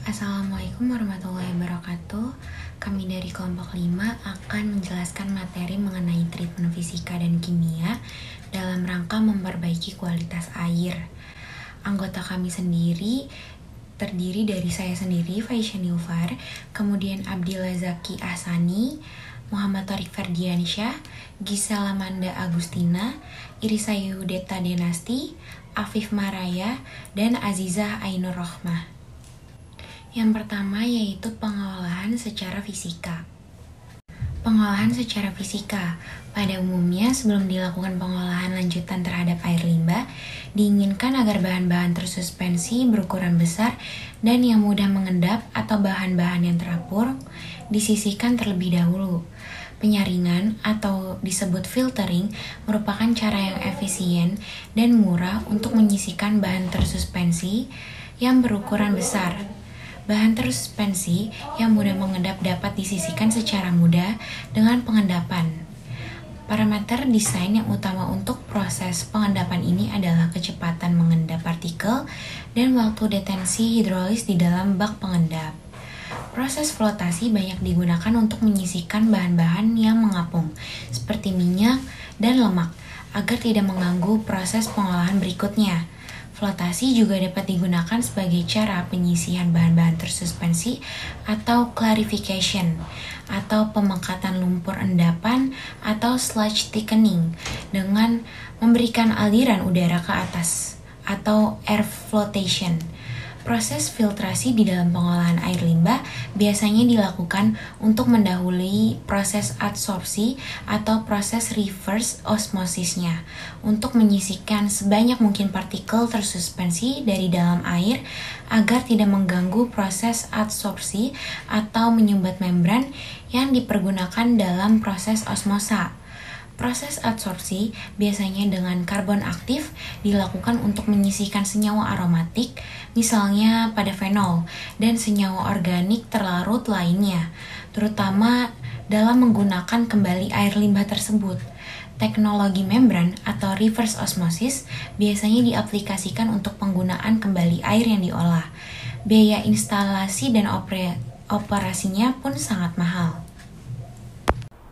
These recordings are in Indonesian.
Assalamualaikum warahmatullahi wabarakatuh. Kami dari kelompok 5 akan menjelaskan materi mengenai treatment fisika dan kimia dalam rangka memperbaiki kualitas air. Anggota kami sendiri terdiri dari saya sendiri, Faisya Nilfar, kemudian Abdillah Zaki Ahsani, Muhammad Tariq Ferdiansyah, Gisela Manda Agustina, Irisa Yudeta Denasti, Afif Maraya, dan Azizah Ainur Rohmah. Yang pertama yaitu pengolahan secara fisika. Pengolahan secara fisika. Pada umumnya sebelum dilakukan pengolahan lanjutan terhadap air limbah, diinginkan agar bahan-bahan tersuspensi berukuran besar dan yang mudah mengendap atau bahan-bahan yang terapur disisihkan terlebih dahulu. Penyaringan atau disebut filtering merupakan cara yang efisien dan murah untuk menyisihkan bahan tersuspensi yang berukuran besar. Bahan tersuspensi yang mudah mengendap dapat disisihkan secara mudah dengan pengendapan. Parameter desain yang utama untuk proses pengendapan ini adalah kecepatan mengendap partikel dan waktu detensi hidrolis di dalam bak pengendap. Proses flotasi banyak digunakan untuk menyisihkan bahan-bahan yang mengapung, seperti minyak dan lemak, agar tidak mengganggu proses pengolahan berikutnya. Flotasi juga dapat digunakan sebagai cara penyisihan bahan-bahan tersuspensi atau clarification, atau pemekatan lumpur endapan atau sludge thickening dengan memberikan aliran udara ke atas atau air flotation. Proses filtrasi di dalam pengolahan air limbah biasanya dilakukan untuk mendahului proses adsorpsi atau proses reverse osmosisnya untuk menyisihkan sebanyak mungkin partikel tersuspensi dari dalam air agar tidak mengganggu proses adsorpsi atau menyumbat membran yang dipergunakan dalam proses osmosa. Proses adsorpsi biasanya dengan karbon aktif dilakukan untuk menyisihkan senyawa aromatik, misalnya pada fenol, dan senyawa organik terlarut lainnya, terutama dalam menggunakan kembali air limbah tersebut. Teknologi membran atau reverse osmosis biasanya diaplikasikan untuk penggunaan kembali air yang diolah. Biaya instalasi dan operasinya pun sangat mahal.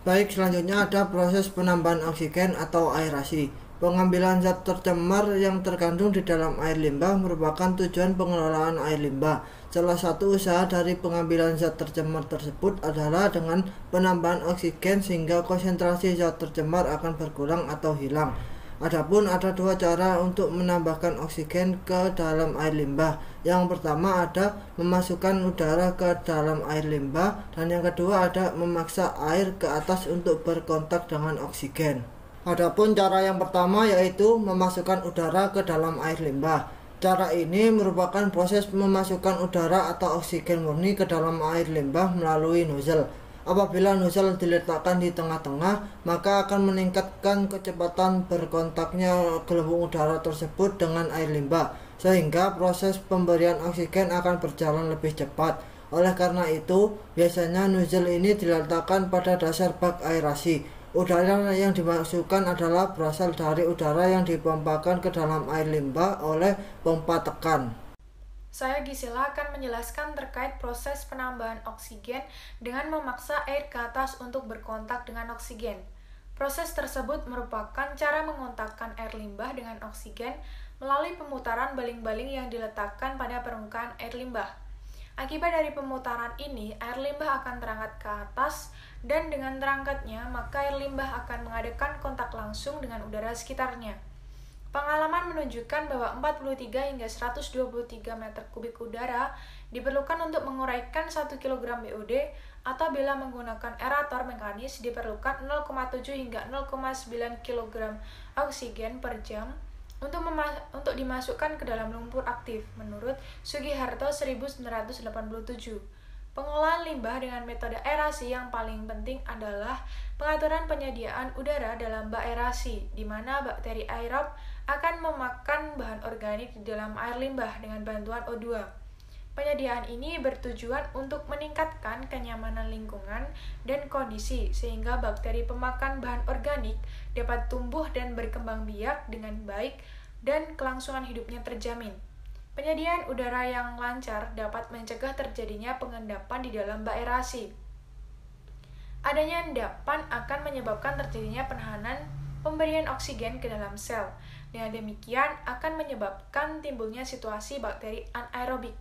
Baik, selanjutnya ada proses penambahan oksigen atau aerasi. Pengambilan zat tercemar yang terkandung di dalam air limbah merupakan tujuan pengelolaan air limbah. Salah satu usaha dari pengambilan zat tercemar tersebut adalah dengan penambahan oksigen sehingga konsentrasi zat tercemar akan berkurang atau hilang. Adapun ada dua cara untuk menambahkan oksigen ke dalam air limbah. Yang pertama ada memasukkan udara ke dalam air limbah, dan yang kedua ada memaksa air ke atas untuk berkontak dengan oksigen. Adapun cara yang pertama yaitu memasukkan udara ke dalam air limbah. Cara ini merupakan proses memasukkan udara atau oksigen murni ke dalam air limbah melalui nozzle. Apabila nozzle diletakkan di tengah-tengah, maka akan meningkatkan kecepatan berkontaknya gelembung udara tersebut dengan air limbah, sehingga proses pemberian oksigen akan berjalan lebih cepat. Oleh karena itu, biasanya nozzle ini diletakkan pada dasar bak aerasi. Udara yang dimasukkan adalah berasal dari udara yang dipompakan ke dalam air limbah oleh pompa tekan. Saya Gisela akan menjelaskan terkait proses penambahan oksigen dengan memaksa air ke atas untuk berkontak dengan oksigen. Proses tersebut merupakan cara mengontakkan air limbah dengan oksigen melalui pemutaran baling-baling yang diletakkan pada permukaan air limbah. Akibat dari pemutaran ini, air limbah akan terangkat ke atas, dan dengan terangkatnya, maka air limbah akan mengadakan kontak langsung dengan udara sekitarnya. Pengalaman menunjukkan bahwa 43 hingga 123 meter kubik udara diperlukan untuk menguraikan 1 kg BOD, atau bila menggunakan aerator mekanis diperlukan 0,7 hingga 0,9 kg oksigen per jam untuk dimasukkan ke dalam lumpur aktif, menurut Sugiharto 1987. Pengolahan limbah dengan metode aerasi yang paling penting adalah pengaturan penyediaan udara dalam bak aerasi, di mana bakteri aerob akan memakan bahan organik di dalam air limbah dengan bantuan O2. Penyediaan ini bertujuan untuk meningkatkan kenyamanan lingkungan dan kondisi, sehingga bakteri pemakan bahan organik dapat tumbuh dan berkembang biak dengan baik dan kelangsungan hidupnya terjamin. Penyediaan udara yang lancar dapat mencegah terjadinya pengendapan di dalam bak aerasi. Adanya endapan akan menyebabkan terjadinya penahanan pemberian oksigen ke dalam sel. Dengan demikian akan menyebabkan timbulnya situasi bakteri anaerobik.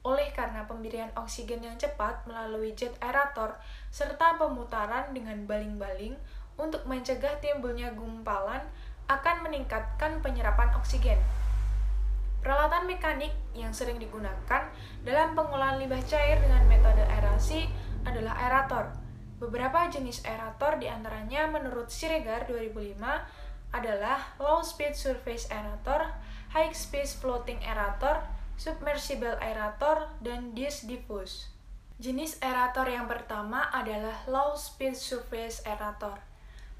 Oleh karena pemberian oksigen yang cepat melalui jet aerator serta pemutaran dengan baling-baling untuk mencegah timbulnya gumpalan akan meningkatkan penyerapan oksigen. Peralatan mekanik yang sering digunakan dalam pengolahan limbah cair dengan metode aerasi adalah aerator. Beberapa jenis aerator diantaranya menurut Siregar 2005 adalah low speed surface aerator, high speed floating aerator, submersible aerator, dan disk diffuse. Jenis aerator yang pertama adalah low speed surface aerator.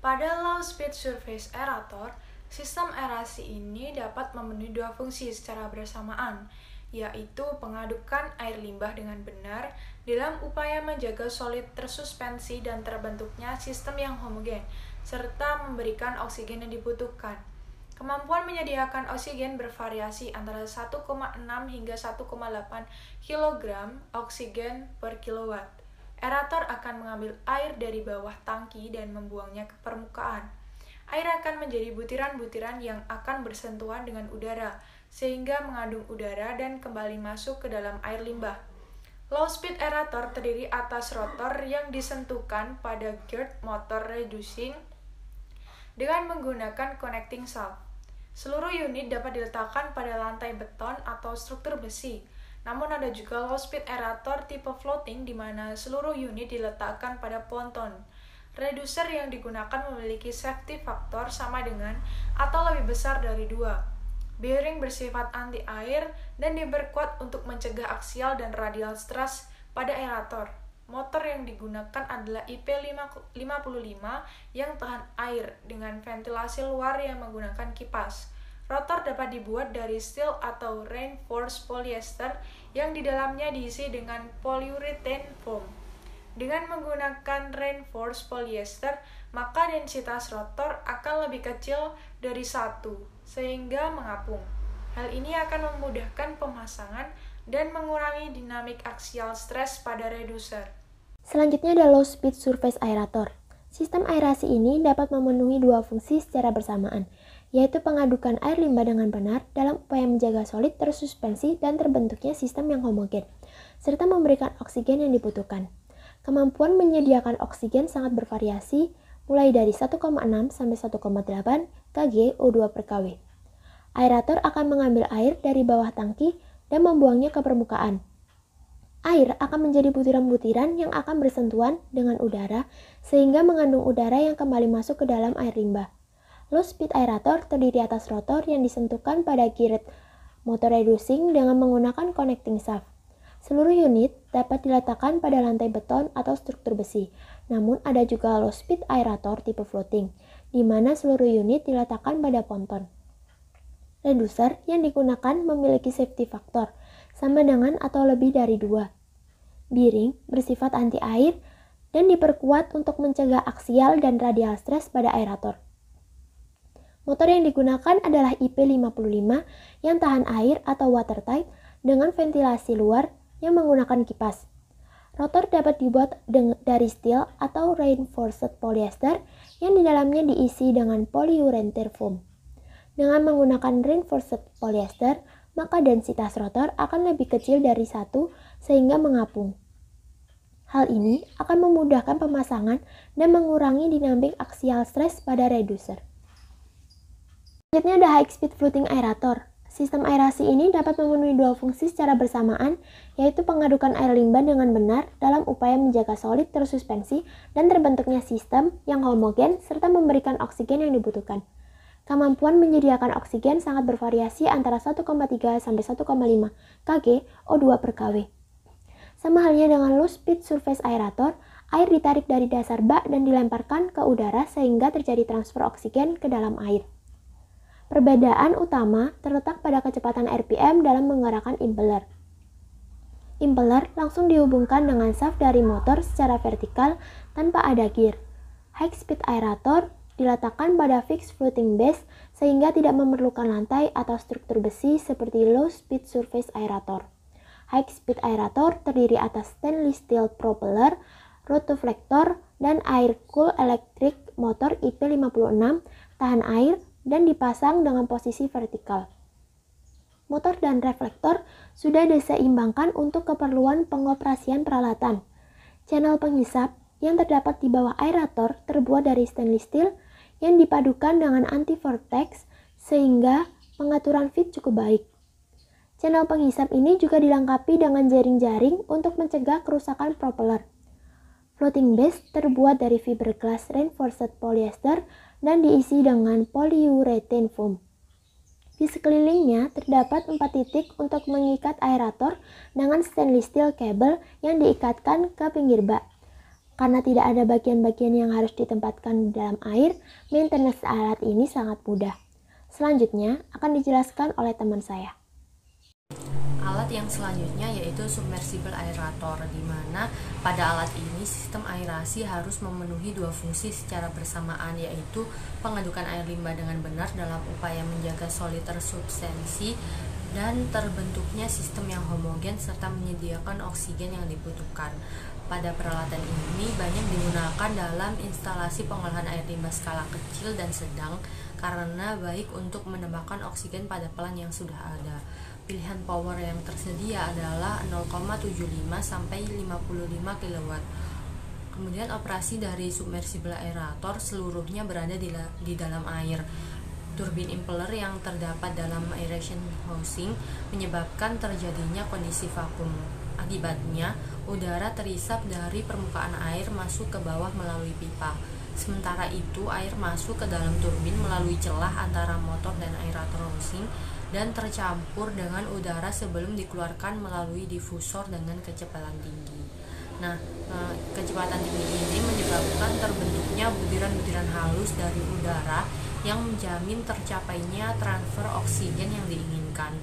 Pada low speed surface aerator, sistem aerasi ini dapat memenuhi dua fungsi secara bersamaan, yaitu pengadukan air limbah dengan benar dalam upaya menjaga solid tersuspensi dan terbentuknya sistem yang homogen, serta memberikan oksigen yang dibutuhkan. Kemampuan menyediakan oksigen bervariasi antara 1,6 hingga 1,8 kg oksigen per kilowatt. Aerator akan mengambil air dari bawah tangki dan membuangnya ke permukaan. Air akan menjadi butiran-butiran yang akan bersentuhan dengan udara, sehingga mengandung udara dan kembali masuk ke dalam air limbah. Low speed aerator terdiri atas rotor yang disentuhkan pada gear motor reducing dengan menggunakan connecting shaft. Seluruh unit dapat diletakkan pada lantai beton atau struktur besi. Namun ada juga low speed aerator tipe floating di mana seluruh unit diletakkan pada ponton. Reducer yang digunakan memiliki safety factor sama dengan atau lebih besar dari 2. Bearing bersifat anti-air dan diperkuat untuk mencegah aksial dan radial stress pada aerator. Motor yang digunakan adalah IP55 yang tahan air dengan ventilasi luar yang menggunakan kipas. Rotor dapat dibuat dari steel atau reinforced polyester yang di dalamnya diisi dengan polyurethane foam. Dengan menggunakan reinforced polyester, maka densitas rotor akan lebih kecil dari 1, sehingga mengapung. Hal ini akan memudahkan pemasangan dan mengurangi dinamik aksial stres pada reducer. Selanjutnya ada low speed surface aerator. Sistem aerasi ini dapat memenuhi dua fungsi secara bersamaan, yaitu pengadukan air limbah dengan benar dalam upaya menjaga solid tersuspensi dan terbentuknya sistem yang homogen, serta memberikan oksigen yang dibutuhkan. Kemampuan menyediakan oksigen sangat bervariasi, mulai dari 1,6 sampai 1,8 kg O2 per kW. Aerator akan mengambil air dari bawah tangki dan membuangnya ke permukaan. Air akan menjadi butiran-butiran yang akan bersentuhan dengan udara sehingga mengandung udara yang kembali masuk ke dalam air limbah. Low speed aerator terdiri atas rotor yang disentuhkan pada gear motor reducing dengan menggunakan connecting shaft. Seluruh unit dapat diletakkan pada lantai beton atau struktur besi. Namun ada juga low speed aerator tipe floating, di mana seluruh unit diletakkan pada ponton. Reducer yang digunakan memiliki safety factor, sama dengan atau lebih dari 2. Bearing bersifat anti-air dan diperkuat untuk mencegah aksial dan radial stress pada aerator. Motor yang digunakan adalah IP55 yang tahan air atau watertight dengan ventilasi luar yang menggunakan kipas. Rotor dapat dibuat dari steel atau reinforced polyester yang di dalamnya diisi dengan polyurethane foam. Dengan menggunakan reinforced polyester, maka densitas rotor akan lebih kecil dari 1 sehingga mengapung. Hal ini akan memudahkan pemasangan dan mengurangi dinamik aksial stres pada reducer. Selanjutnya ada high speed floating aerator. Sistem aerasi ini dapat memenuhi dua fungsi secara bersamaan, yaitu pengadukan air limbah dengan benar dalam upaya menjaga solid tersuspensi dan terbentuknya sistem yang homogen serta memberikan oksigen yang dibutuhkan. Kemampuan menyediakan oksigen sangat bervariasi antara 1,3 sampai 1,5 kg O2 per kW. Sama halnya dengan low speed surface aerator, air ditarik dari dasar bak dan dilemparkan ke udara sehingga terjadi transfer oksigen ke dalam air. Perbedaan utama terletak pada kecepatan RPM dalam menggerakkan impeller. Impeller langsung dihubungkan dengan shaft dari motor secara vertikal tanpa ada gear. High speed aerator diletakkan pada fixed floating base sehingga tidak memerlukan lantai atau struktur besi seperti low speed surface aerator. High speed aerator terdiri atas stainless steel propeller, rotoflektor, dan air-cooled electric motor IP56 tahan air dan dipasang dengan posisi vertikal. Motor dan reflektor sudah diseimbangkan untuk keperluan pengoperasian peralatan. Channel penghisap yang terdapat di bawah aerator terbuat dari stainless steel yang dipadukan dengan anti-vortex sehingga pengaturan feed cukup baik. Channel penghisap ini juga dilengkapi dengan jaring-jaring untuk mencegah kerusakan propeller. Floating base terbuat dari fiberglass reinforced polyester dan diisi dengan polyurethane foam. Di sekelilingnya terdapat 4 titik untuk mengikat aerator dengan stainless steel cable yang diikatkan ke pinggir bak. Karena tidak ada bagian-bagian yang harus ditempatkan di dalam air, maintenance alat ini sangat mudah. Selanjutnya akan dijelaskan oleh teman saya. Alat yang selanjutnya yaitu submersible aerator, di mana pada alat ini sistem aerasi harus memenuhi 2 fungsi secara bersamaan, yaitu pengadukan air limbah dengan benar dalam upaya menjaga solid tersubstansi dan terbentuknya sistem yang homogen serta menyediakan oksigen yang dibutuhkan. Pada peralatan ini banyak digunakan dalam instalasi pengolahan air limbah skala kecil dan sedang karena baik untuk menambahkan oksigen pada pelan yang sudah ada. Pilihan power yang tersedia adalah 0,75 sampai 55 kW. Kemudian operasi dari submersible aerator seluruhnya berada di dalam air. Turbin impeller yang terdapat dalam aeration housing menyebabkan terjadinya kondisi vakum. Akibatnya, udara terisap dari permukaan air masuk ke bawah melalui pipa. Sementara itu, air masuk ke dalam turbin melalui celah antara motor dan aerator housing dan tercampur dengan udara sebelum dikeluarkan melalui difusor dengan kecepatan tinggi. Nah, kecepatan tinggi ini menyebabkan terbentuknya butiran-butiran halus dari udara yang menjamin tercapainya transfer oksigen yang diinginkan.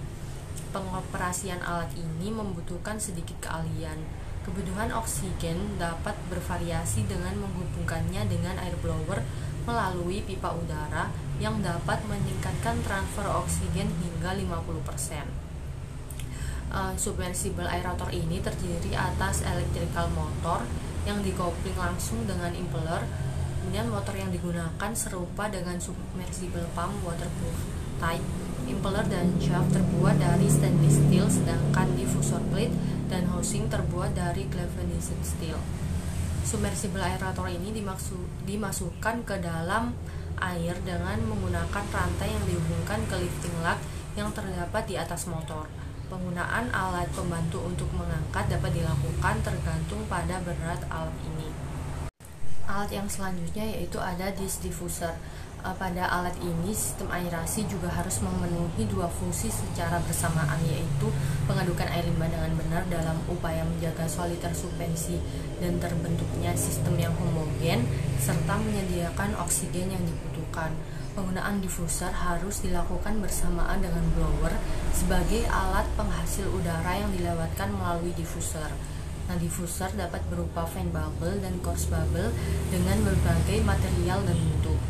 Pengoperasian alat ini membutuhkan sedikit keahlian. Kebutuhan oksigen dapat bervariasi dengan menghubungkannya dengan air blower melalui pipa udara yang dapat meningkatkan transfer oksigen hingga 50%. Submersible aerator ini terdiri atas electrical motor yang dikopling langsung dengan impeller. Kemudian motor yang digunakan serupa dengan submersible pump waterproof type. Impeller dan shaft terbuat dari stainless steel, sedangkan diffusor plate dan housing terbuat dari galvanized steel. Submersible aerator ini dimasukkan ke dalam air dengan menggunakan rantai yang dihubungkan ke lifting lug yang terdapat di atas motor. Penggunaan alat pembantu untuk mengangkat dapat dilakukan tergantung pada berat alat ini. Alat yang selanjutnya yaitu ada disk diffuser. Pada alat ini sistem aerasi juga harus memenuhi 2 fungsi secara bersamaan, yaitu pengadukan air limbah dengan benar dalam upaya menjaga solid tersuspensi dan terbentuknya sistem yang homogen serta menyediakan oksigen yang dibutuhkan. Penggunaan diffuser harus dilakukan bersamaan dengan blower sebagai alat penghasil udara yang dilewatkan melalui diffuser. Nah, diffuser dapat berupa fan bubble dan coarse bubble dengan berbagai material dan bentuk.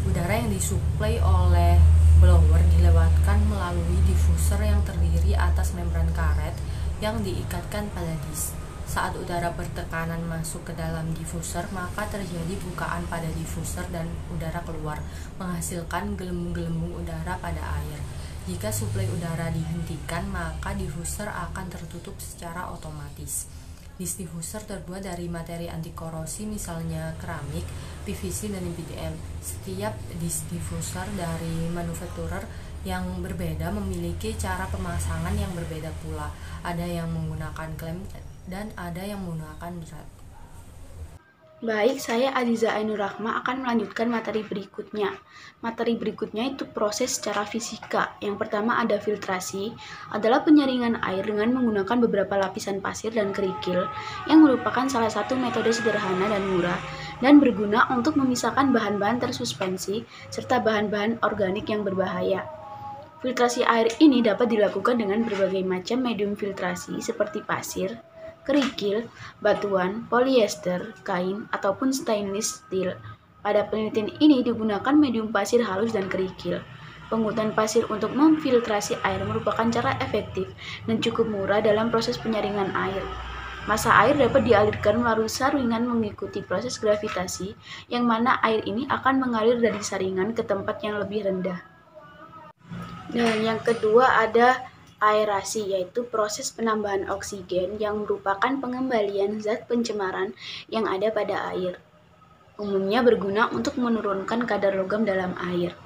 Udara yang disuplai oleh blower dilewatkan melalui diffuser yang terdiri atas membran karet yang diikatkan pada disk. Saat udara bertekanan masuk ke dalam diffuser, maka terjadi bukaan pada diffuser dan udara keluar, menghasilkan gelembung-gelembung udara pada air. Jika suplai udara dihentikan, maka diffuser akan tertutup secara otomatis. Disk diffuser terbuat dari materi anti korosi, misalnya keramik, PVC, dan PDM. Setiap disk diffuser dari manufakturer yang berbeda memiliki cara pemasangan yang berbeda pula. Ada yang menggunakan klem dan ada yang menggunakan berat. Baik, saya Aziza Ainur Rahma akan melanjutkan materi berikutnya. Materi berikutnya itu proses secara fisika. Yang pertama ada filtrasi, adalah penyaringan air dengan menggunakan beberapa lapisan pasir dan kerikil, yang merupakan salah satu metode sederhana dan murah, dan berguna untuk memisahkan bahan-bahan tersuspensi, serta bahan-bahan organik yang berbahaya. Filtrasi air ini dapat dilakukan dengan berbagai macam medium filtrasi seperti pasir, kerikil, batuan, polyester, kain, ataupun stainless steel. Pada penelitian ini digunakan medium pasir halus dan kerikil. Penggunaan pasir untuk memfiltrasi air merupakan cara efektif dan cukup murah dalam proses penyaringan air. Massa air dapat dialirkan melalui saringan mengikuti proses gravitasi, yang mana air ini akan mengalir dari saringan ke tempat yang lebih rendah. Dan yang kedua ada aerasi, yaitu proses penambahan oksigen yang merupakan pengembalian zat pencemaran yang ada pada air. Umumnya berguna untuk menurunkan kadar logam dalam air.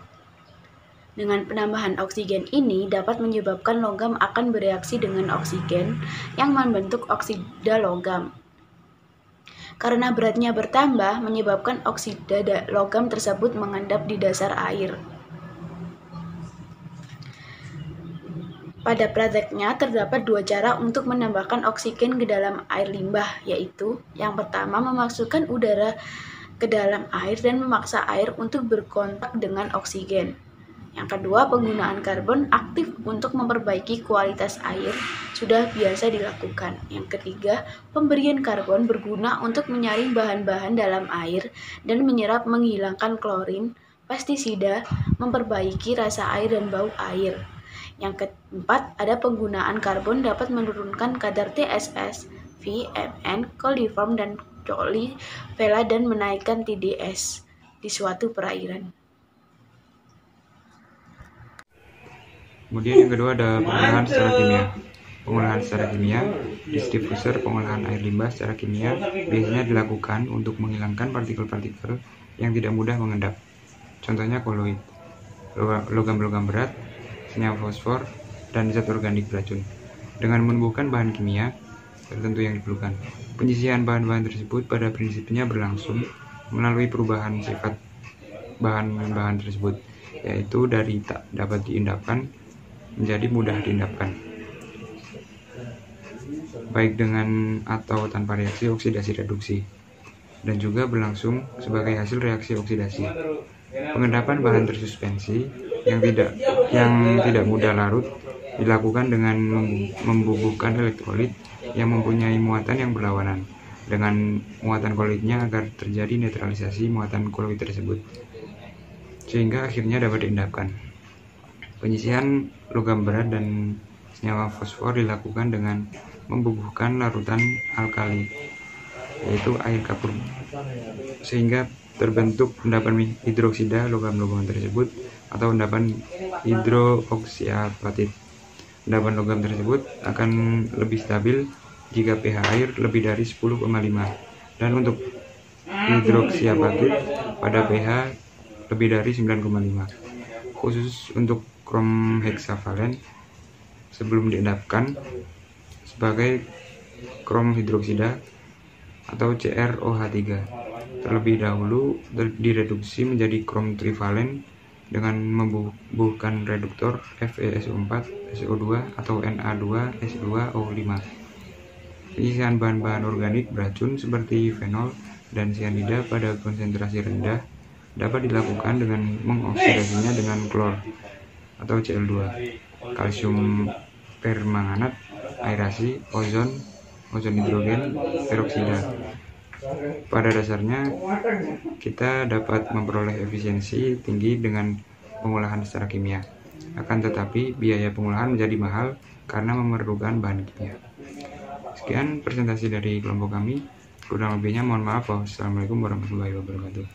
Dengan penambahan oksigen ini dapat menyebabkan logam akan bereaksi dengan oksigen yang membentuk oksida logam. Karena beratnya bertambah, menyebabkan oksida logam tersebut mengendap di dasar air. Pada prakteknya terdapat dua cara untuk menambahkan oksigen ke dalam air limbah, yaitu yang pertama memasukkan udara ke dalam air dan memaksa air untuk berkontak dengan oksigen. Yang kedua, penggunaan karbon aktif untuk memperbaiki kualitas air sudah biasa dilakukan. Yang ketiga, pemberian karbon berguna untuk menyaring bahan-bahan dalam air dan menyerap menghilangkan klorin, pestisida, memperbaiki rasa air dan bau air. Yang keempat, ada penggunaan karbon dapat menurunkan kadar TSS, VMN, coliform, dan chlorella dan menaikkan TDS di suatu perairan. Kemudian yang kedua ada pengolahan secara kimia. Pengolahan secara kimia, diffuser pengolahan air limbah secara kimia biasanya dilakukan untuk menghilangkan partikel-partikel yang tidak mudah mengendap. Contohnya koloid, logam-logam berat, senyawa fosfor, dan zat organik beracun. Dengan menumbuhkan bahan kimia tertentu yang diperlukan. Penyisihan bahan-bahan tersebut pada prinsipnya berlangsung melalui perubahan sifat bahan-bahan tersebut, yaitu dari tak dapat diendapkan menjadi mudah diendapkan, baik dengan atau tanpa reaksi oksidasi-reduksi, dan juga berlangsung sebagai hasil reaksi oksidasi. Pengendapan bahan tersuspensi yang tidak mudah larut dilakukan dengan membubuhkan elektrolit yang mempunyai muatan yang berlawanan dengan muatan koloidnya agar terjadi netralisasi muatan koloid tersebut, sehingga akhirnya dapat diendapkan. Penyisihan logam berat dan senyawa fosfor dilakukan dengan membubuhkan larutan alkali, yaitu air kapur, sehingga terbentuk endapan hidroksida logam-logam tersebut atau endapan hidrooksiapatit. Endapan logam tersebut akan lebih stabil jika pH air lebih dari 10,5, dan untuk hidroksiapatit pada pH lebih dari 9,5. Khusus untuk krom heksavalen sebelum diendapkan sebagai krom hidroksida atau CrOH3, terlebih dahulu direduksi menjadi krom trivalen dengan membubuhkan reduktor FeSO4 SO2 atau Na2S2O5. Penyisihan bahan-bahan organik beracun seperti fenol dan sianida pada konsentrasi rendah dapat dilakukan dengan mengoksidasinya dengan klor atau Cl2, kalsium permanganat, aerasi, ozon hidrogen peroksida. Pada dasarnya, kita dapat memperoleh efisiensi tinggi dengan pengolahan secara kimia. Akan tetapi, biaya pengolahan menjadi mahal karena memerlukan bahan kimia. Sekian presentasi dari kelompok kami. Kurang lebihnya mohon maaf. Wassalamualaikum warahmatullahi wabarakatuh.